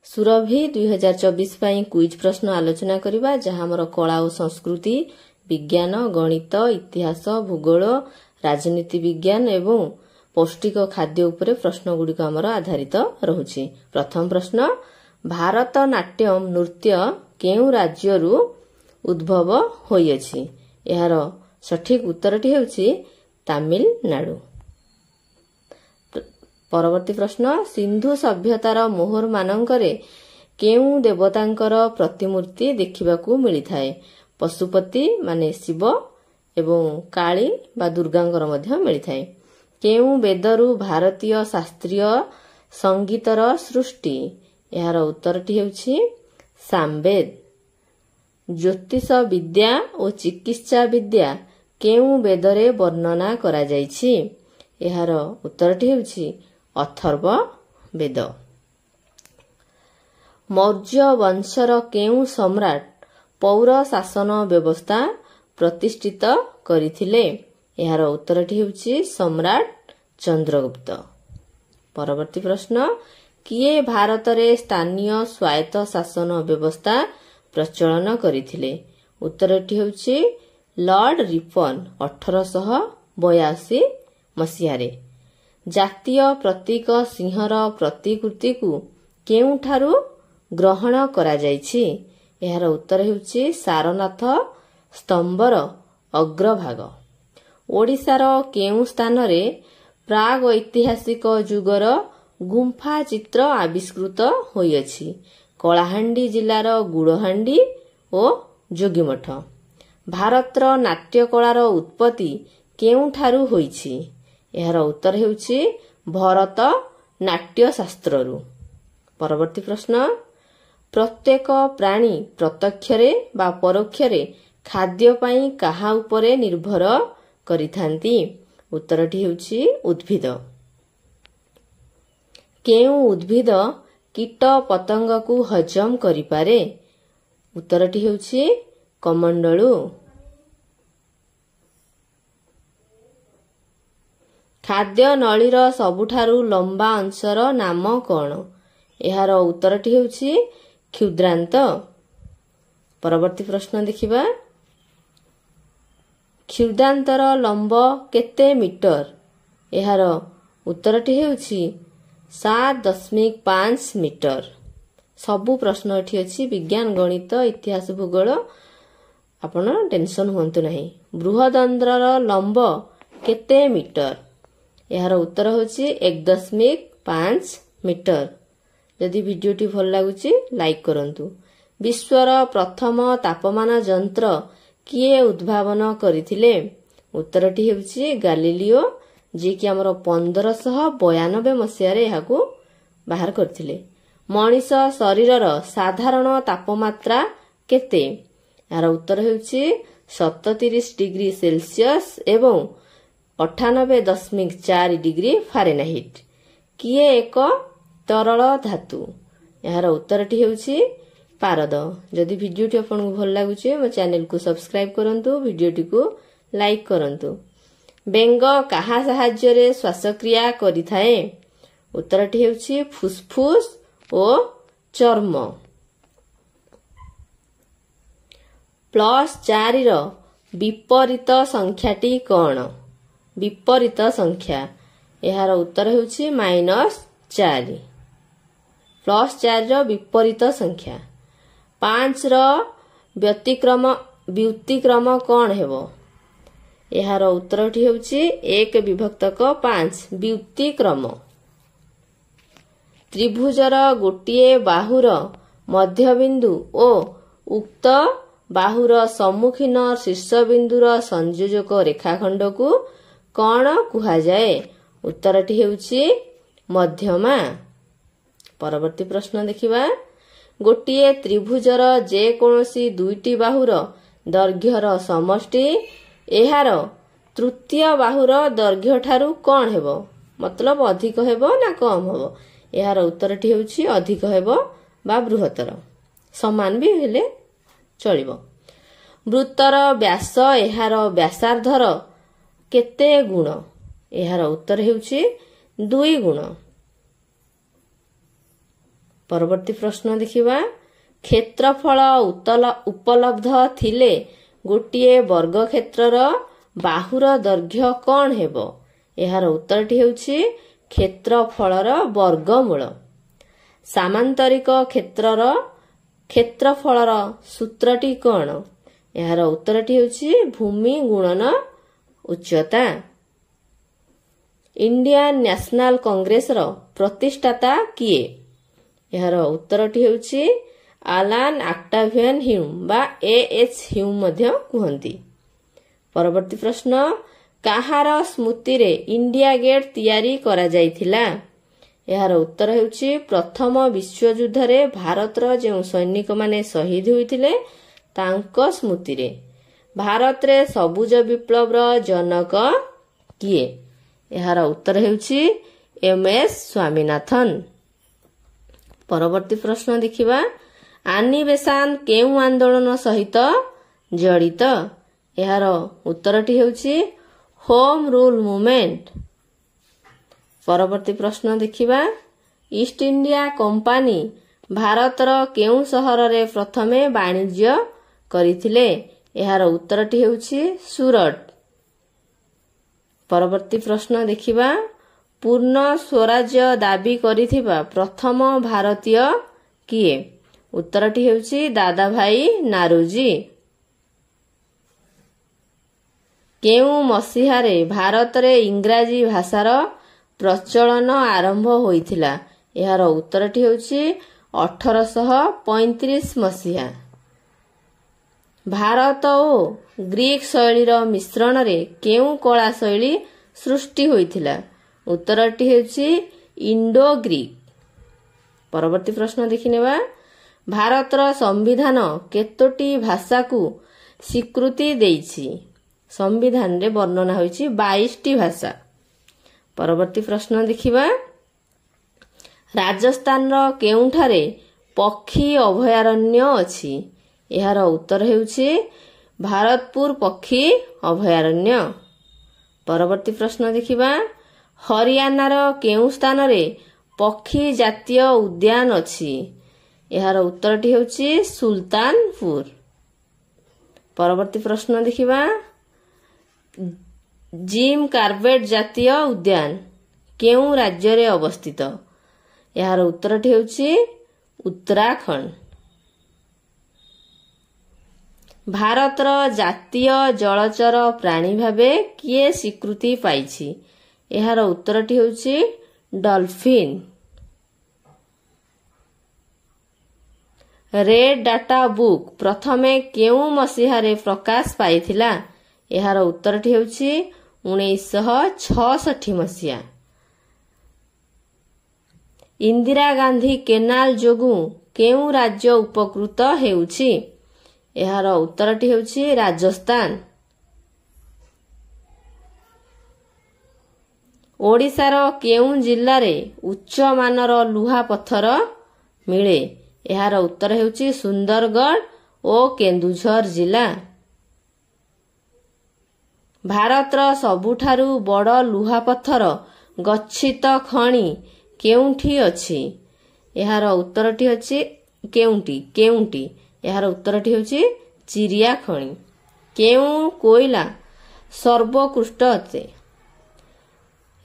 ସୁରଭି 2024 ପାଇଁ କୁଇଜ୍ ପ୍ରଶ୍ନ ଆଲୋଚନା କରିବା, ଯାହା ଆମର କଳା ଓ ସଂସ୍କୃତି, ବିଜ୍ଞାନ, ଗଣିତ, ଇତିହାସ, ଭୂଗୋଳ, ରାଜନୀତି ବିଜ୍ଞାନ ଏବଂ ପୌଷ୍ଟିକ ଖାଦ୍ୟ ଉପରେ ପ୍ରଶ୍ନଗୁଡ଼ିକ ଆମର ଆଧାରିତ ରହୁଛି। ପ୍ରଥମ ପ୍ରଶ୍ନ, ଭାରତନାଟ୍ୟମ୍ ନୃତ୍ୟ କେଉଁ ରାଜ୍ୟରୁ ଉଦ୍ଭବ ହୋଇଅଛି? ଏହାର ସଠିକ ଉତ୍ତରଟି ହେଉଛି ତାମିଲନାଡୁ। ପରବର୍ତ୍ତୀ ପ୍ରଶ୍ନ, ସିନ୍ଧୁ ସଭ୍ୟତାର ମୋହର ମାନଙ୍କରେ କେଉଁ ଦେବତାଙ୍କର ପ୍ରତିମୂର୍ତ୍ତି ଦେଖିବାକୁ ମିଳିଥାଏ? ପଶୁପତି ମାନେ ଶିବ ଏବଂ କାଳୀ ବା ଦୁର୍ଗାଙ୍କର ମଧ୍ୟ ମିଳିଥାଏ। କେଉଁ ବେଦରୁ ଭାରତୀୟ ଶାସ୍ତ୍ରୀୟ ସଙ୍ଗୀତର ସୃଷ୍ଟି? ଏହାର ଉତ୍ତରଟି ହେଉଛି ସାମବେଦ। ଜ୍ୟୋତିଷ ବିଦ୍ୟା ଓ ଚିକିତ୍ସା ବିଦ୍ୟା କେଉଁ ବେଦରେ ବର୍ଣ୍ଣନା କରାଯାଇଛି? ଏହାର ଉତ୍ତରଟି ହେଉଛି ଅଥର୍ବ ବେଦ। ମୌର୍ଯ୍ୟ ବଂଶର କେଉଁ ସମ୍ରାଟ ପୌର ଶାସନ ବ୍ୟବସ୍ଥା ପ୍ରତିଷ୍ଠିତ କରିଥିଲେ? ଏହାର ଉତ୍ତରଟି ହେଉଛି ସମ୍ରାଟ ଚନ୍ଦ୍ରଗୁପ୍ତ। ପରବର୍ତ୍ତୀ ପ୍ରଶ୍ନ, କିଏ ଭାରତରେ ସ୍ଥାନୀୟ ସ୍ୱାୟତ୍ତ ଶାସନ ବ୍ୟବସ୍ଥା ପ୍ରଚଳନ କରିଥିଲେ? ଉତ୍ତରଟି ହେଉଛି ଲର୍ଡ ରିପନ 1882 ମସିହାରେ। ଜାତୀୟ ପ୍ରତୀକ ସିଂହର ପ୍ରତିକୃତିକୁ କେଉଁଠାରୁ ଗ୍ରହଣ କରାଯାଇଛି? ଏହାର ଉତ୍ତର ହେଉଛି ସାରନାଥ ସ୍ତମ୍ଭର ଅଗ୍ରଭାଗ। ଓଡ଼ିଶାର କେଉଁ ସ୍ଥାନରେ ପ୍ରାଗ ଐତିହାସିକ ଯୁଗର ଗୁମ୍ଫା ଚିତ୍ର ଆବିଷ୍କୃତ ହୋଇଅଛି? କଳାହାଣ୍ଡି ଜିଲ୍ଲାର ଗୁଡ଼ହାଣ୍ଡି ଓ ଯୋଗୀମଠ। ଭାରତର ନାଟ୍ୟକଳାର ଉତ୍ପତ୍ତି କେଉଁଠାରୁ ହୋଇଛି? ଏହାର ଉତ୍ତର ହେଉଛି ଭରତ ନାଟ୍ୟଶାସ୍ତ୍ରରୁ। ପରବର୍ତ୍ତୀ ପ୍ରଶ୍ନ, ପ୍ରତ୍ୟେକ ପ୍ରାଣୀ ପ୍ରତ୍ୟକ୍ଷରେ ବା ପରୋକ୍ଷରେ ଖାଦ୍ୟ ପାଇଁ କାହା ଉପରେ ନିର୍ଭର କରିଥାନ୍ତି? ଉତ୍ତରଟି ହେଉଛି ଉଦ୍ଭିଦ। କେଉଁ ଉଦ୍ଭିଦ କୀଟ ପତଙ୍ଗକୁ ହଜମ କରିପାରେ? ଉତ୍ତରଟି ହେଉଛି କମଣ୍ଡଳୁ। ଖାଦ୍ୟ ନଳୀର ସବୁଠାରୁ ଲମ୍ବା ଅଂଶର ନାମ କ'ଣ? ଏହାର ଉତ୍ତରଟି ହେଉଛି କ୍ଷୁଦ୍ରାନ୍ତ। ପରବର୍ତ୍ତୀ ପ୍ରଶ୍ନ ଦେଖିବା, କ୍ଷୁଦ୍ରାନ୍ତର ଲମ୍ବ କେତେ ମିଟର? ଏହାର ଉତ୍ତରଟି ହେଉଛି 7.5 ମିଟର। ସବୁ ପ୍ରଶ୍ନ ଏଠି ଅଛି, ବିଜ୍ଞାନ, ଗଣିତ, ଇତିହାସ, ଭୂଗୋଳ। ଆପଣ ଟେନସନ ହୁଅନ୍ତୁ ନାହିଁ। ବୃହଦନ୍ତ୍ରର ଲମ୍ବ କେତେ ମିଟର? ଏହାର ଉତ୍ତର ହେଉଛି 1.5 ମିଟର। ଯଦି ଭିଡିଓଟି ଭଲ ଲାଗୁଛି ଲାଇକ୍ କରନ୍ତୁ। ବିଶ୍ୱର ପ୍ରଥମ ତାପମାନ ଯନ୍ତ୍ର କିଏ ଉଦ୍ଭାବନ କରିଥିଲେ? ଉତ୍ତରଟି ହେଉଛି ଗାଲିଲିଓ, ଯିଏକି ଆମର 1592 ମସିହାରେ ଏହାକୁ ବାହାର କରିଥିଲେ। ମଣିଷ ଶରୀରର ସାଧାରଣ ତାପମାତ୍ରା କେତେ? ଏହାର ଉତ୍ତର ହେଉଛି 37 ଡିଗ୍ରୀ ସେଲସିୟସ୍ ଏବଂ 98.4 ଡିଗ୍ରୀ ଫାରେନହାଇଟ୍। କିଏ ଏକ ତରଳ ଧାତୁ? ଏହାର ଉତ୍ତରଟି ହେଉଛି ପାରଦ। ଯଦି ଭିଡିଓଟି ଆପଣଙ୍କୁ ଭଲ ଲାଗୁଛି ମୋ ଚ୍ୟାନେଲକୁ ସବସ୍କ୍ରାଇବ କରନ୍ତୁ, ଭିଡିଓଟିକୁ ଲାଇକ୍ କରନ୍ତୁ। ବେଙ୍ଗ କାହା ସାହାଯ୍ୟରେ ଶ୍ୱାସକ୍ରିୟା କରିଥାଏ? ଉତ୍ତରଟି ହେଉଛି ଫୁସଫୁସ୍ ଓ ଚର୍ମ। +4ର ବିପରୀତ ସଂଖ୍ୟାଟି କ'ଣ? ବିପରୀତ ସଂଖ୍ୟା। ଏହାର ଉତ୍ତର ହେଉଛି -4। +4ର ବିପରୀତ ସଂଖ୍ୟା। 5ର ବ୍ୟତିକ୍ରମ କ'ଣ ହେବ? ଏହାର ଉତ୍ତରଟି ହେଉଛି 1/5 ବ୍ୟତିକ୍ରମ। ତ୍ରିଭୁଜର ଗୋଟିଏ ବାହୁର ମଧ୍ୟବିନ୍ଦୁ ଓ ଉକ୍ତ ବାହୁର ସମ୍ମୁଖୀନ ଶୀର୍ଷବିନ୍ଦୁର ସଂଯୋଜକ ରେଖାଖଣ୍ଡକୁ କ'ଣ କୁହାଯାଏ? ଉତ୍ତରଟି ହେଉଛି ମଧ୍ୟମା। ପରବର୍ତ୍ତୀ ପ୍ରଶ୍ନ ଦେଖିବା, ଗୋଟିଏ ତ୍ରିଭୁଜର ଯେକୌଣସି ଦୁଇଟି ବାହୁର ଦୈର୍ଘ୍ୟର ସମଷ୍ଟି ଏହାର ତୃତୀୟ ବାହୁର ଦୈର୍ଘ୍ୟଠାରୁ କ'ଣ ହେବ? ମତଲବ ଅଧିକ ହେବ ନା କମ୍ ହେବ? ଏହାର ଉତ୍ତରଟି ହେଉଛି ଅଧିକ ହେବ ବା ବୃହତ୍ତର। ସମାନ ବି ହେଲେ ଚଳିବ। ବୃତ୍ତର ବ୍ୟାସ ଏହାର ବ୍ୟାସାର୍ଦ୍ଧର କେତେ ଗୁଣ? ଏହାର ଉତ୍ତର ହେଉଛି 2 ଗୁଣ। ପରବର୍ତ୍ତୀ ପ୍ରଶ୍ନ ଦେଖିବା କ୍ଷେତ୍ରଫଳ ଉପଲବ୍ଧ ଥିଲେ ଗୋଟିଏ ବର୍ଗ କ୍ଷେତ୍ରର ବାହୁର ଦୈର୍ଘ୍ୟ କ'ଣ ହେବ? ଏହାର ଉତ୍ତରଟି ହେଉଛି କ୍ଷେତ୍ରଫଳର ବର୍ଗମୂଳ। ସାମାନ୍ତରିକ କ୍ଷେତ୍ରଫଳର ସୂତ୍ରଟି କ'ଣ? ଏହାର ଉତ୍ତରଟି ହେଉଛି ଭୂମି ଗୁଣନ ଉଚ୍ଚତା। ଇଣ୍ଡିଆନ୍ ନ୍ୟାସନାଲ କଂଗ୍ରେସର ପ୍ରତିଷ୍ଠାତା କିଏ? ଏହାର ଉତ୍ତରଟି ହେଉଛି ଆଲାନ୍ ଅକ୍ଟାଭିଆନ୍ ହ୍ୟୁମ୍ ବା A.H. ହ୍ୟୁମ୍ ମଧ୍ୟ କୁହନ୍ତି। ପରବର୍ତ୍ତୀ ପ୍ରଶ୍ନ କାହାର ସ୍ମୃତିରେ ଇଣ୍ଡିଆ ଗେଟ୍ ତିଆରି କରାଯାଇଥିଲା? ଏହାର ଉତ୍ତର ହେଉଛି ପ୍ରଥମ ବିଶ୍ୱଯୁଦ୍ଧରେ ଭାରତର ଯେଉଁ ସୈନିକମାନେ ଶହୀଦ ହୋଇଥିଲେ ତାଙ୍କ ସ୍ମୃତିରେ। ଭାରତରେ ସବୁଜ ବିପ୍ଳବର ଜନକ କିଏ? ଏହାର ଉତ୍ତର ହେଉଛି M.S. ସ୍ୱାମୀନାଥନ। ପରବର୍ତ୍ତୀ ପ୍ରଶ୍ନ ଦେଖିବା ଆନି ବେସାନ୍ତ କେଉଁ ଆନ୍ଦୋଳନ ସହିତ ଜଡ଼ିତ? ଏହାର ଉତ୍ତରଟି ହେଉଛି ହୋମ ରୁଲ ମୁଭମେଣ୍ଟ। ପରବର୍ତ୍ତୀ ପ୍ରଶ୍ନ ଦେଖିବା ଇଷ୍ଟ ଇଣ୍ଡିଆ କମ୍ପାନୀ ଭାରତର କେଉଁ ସହରରେ ପ୍ରଥମେ ବାଣିଜ୍ୟ କରିଥିଲେ? ଏହାର ଉତ୍ତରଟି ହେଉଛି ସୁରଟ। ପରବର୍ତ୍ତୀ ପ୍ରଶ୍ନ ଦେଖିବା ପୂର୍ଣ୍ଣ ସ୍ୱରାଜ୍ୟ ଦାବି କରିଥିବା ପ୍ରଥମ ଭାରତୀୟ କିଏ? ଉତ୍ତରଟି ହେଉଛି ଦାଦାଭାଇ ନାରୋଜି। କେଉଁ ମସିହାରେ ଭାରତରେ ଇଂରାଜୀ ଭାଷାର ପ୍ରଚଳନ ଆରମ୍ଭ ହୋଇଥିଲା? ଏହାର ଉତ୍ତରଟି ହେଉଛି 1835 ମସିହା। ଭାରତ ଓ ଗ୍ରୀକ ଶୈଳୀର ମିଶ୍ରଣରେ କେଉଁ କଳା ଶୈଳୀ ସୃଷ୍ଟି ହୋଇଥିଲା? ଉତ୍ତରଟି ହେଉଛି ଇଣ୍ଡୋ ଗ୍ରୀକ। ପରବର୍ତ୍ତୀ ପ୍ରଶ୍ନ ଦେଖିନେବା ଭାରତର ସମ୍ବିଧାନ କେତୋଟି ଭାଷାକୁ ସ୍ୱୀକୃତି ଦେଇଛି? ସମ୍ବିଧାନରେ ବର୍ଣ୍ଣନା ହୋଇଛି 22ଟି ଭାଷା। ପରବର୍ତ୍ତୀ ପ୍ରଶ୍ନ ଦେଖିବା ରାଜସ୍ଥାନର କେଉଁଠାରେ ପକ୍ଷୀ ଅଭୟାରଣ୍ୟ ଅଛି? ଏହାର ଉତ୍ତର ହେଉଛି ଭାରତପୁର ପକ୍ଷୀ ଅଭୟାରଣ୍ୟ। ପରବର୍ତ୍ତୀ ପ୍ରଶ୍ନ ଦେଖିବା ହରିୟାଣାର କେଉଁ ସ୍ଥାନରେ ପକ୍ଷୀ ଜାତୀୟ ଉଦ୍ୟାନ ଅଛି? ଏହାର ଉତ୍ତରଟି ହେଉଛି ସୁଲତାନପୁର। ପରବର୍ତ୍ତୀ ପ୍ରଶ୍ନ ଦେଖିବା ଜିମ୍ କାର୍ବେଟ ଜାତୀୟ ଉଦ୍ୟାନ କେଉଁ ରାଜ୍ୟରେ ଅବସ୍ଥିତ? ଏହାର ଉତ୍ତରଟି ହେଉଛି ଉତ୍ତରାଖଣ୍ଡ। ଭାରତର ଜାତୀୟ ଜଳଚର ପ୍ରାଣୀ ଭାବେ କିଏ ସ୍ୱୀକୃତି ପାଇଛି? ଏହାର ଉତ୍ତରଟି ହେଉଛି ଡଲଫିନ୍। ରେଡ୍ ଡାଟା ବୁକ୍ ପ୍ରଥମେ କେଉଁ ମସିହାରେ ପ୍ରକାଶ ପାଇଥିଲା? ଏହାର ଉତ୍ତରଟି ହେଉଛି 1966 ମସିହା। ଇନ୍ଦିରା ଗାନ୍ଧୀ କେନାଲ ଯୋଗୁଁ କେଉଁ ରାଜ୍ୟ ଉପକୃତ ହେଉଛି? ଏହାର ଉତ୍ତରଟି ହେଉଛି ରାଜସ୍ଥାନ। ଓଡ଼ିଶାର କେଉଁ ଜିଲ୍ଲାରେ ଉଚ୍ଚମାନର ଲୁହା ପଥର ମିଳେ? ଏହାର ଉତ୍ତର ହେଉଛି ସୁନ୍ଦରଗଡ଼ ଓ କେନ୍ଦୁଝର ଜିଲ୍ଲା। ଭାରତର ସବୁଠାରୁ ବଡ଼ ଲୁହାପଥର ଗଚ୍ଛିତ ଖଣି କେଉଁଠି ଅଛି? ଏହାର ଉତ୍ତରଟି ହେଉଛି କେଉଁଟି? ଏହାର ଉତ୍ତରଟି ହେଉଛି ଚିରିଆ ଖଣି। କେଉଁ କୋଇଲା ସର୍ବୋତ୍କୃଷ୍ଟ ଅଟେ?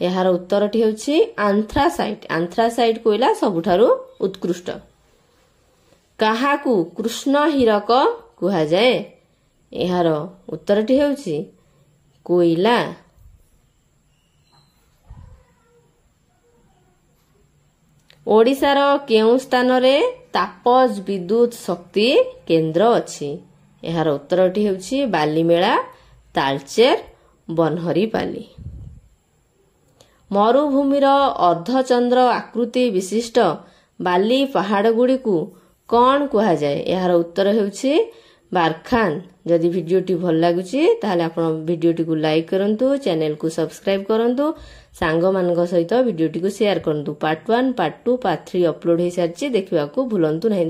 ଏହାର ଉତ୍ତରଟି ହେଉଛି ଆନ୍ଥ୍ରାସାଇଟ୍। ଆନ୍ଥ୍ରାସାଇଟ୍ କୋଇଲା ସବୁଠାରୁ ଉତ୍କୃଷ୍ଟ। କାହାକୁ କୃଷ୍ଣ ହୀରକ କୁହାଯାଏ? ଏହାର ଉତ୍ତରଟି ହେଉଛି କୋଇଲା। ଓଡ଼ିଶାର କେଉଁ ସ୍ଥାନରେ ତାପଜ ବିଦ୍ୟୁତ ଶକ୍ତି କେନ୍ଦ୍ର ଅଛି? ଏହାର ଉତ୍ତରଟି ହେଉଛି ବାଲିମେଳା, ତାଳଚେର, ବନହରିପାଲି। ମରୁଭୂମିର ଅର୍ଦ୍ଧଚନ୍ଦ୍ର ଆକୃତି ବିଶିଷ୍ଟ ବାଲି ପାହାଡ଼ଗୁଡ଼ିକୁ କ'ଣ କୁହାଯାଏ? ଏହାର ଉତ୍ତର ହେଉଛି ବାରଖାନ। ଯଦି ଭିଡ଼ିଓଟି ଭଲ ଲାଗୁଛି ତାହେଲେ ଆପଣ ଭିଡ଼ିଓଟିକୁ ଲାଇକ୍ କରନ୍ତୁ, ଚ୍ୟାନେଲକୁ ସବସ୍କ୍ରାଇବ୍ କରନ୍ତୁ, ସାଙ୍ଗମାନଙ୍କ ସହିତ ଭିଡ଼ିଓଟିକୁ ସେୟାର କରନ୍ତୁ। ପାର୍ଟ 1, ପାର୍ଟ 2, ପାର୍ଟ 3 ଅପଲୋଡ୍ ହୋଇସାରିଛି, ଦେଖିବାକୁ ଭୁଲନ୍ତୁ ନାହିଁ।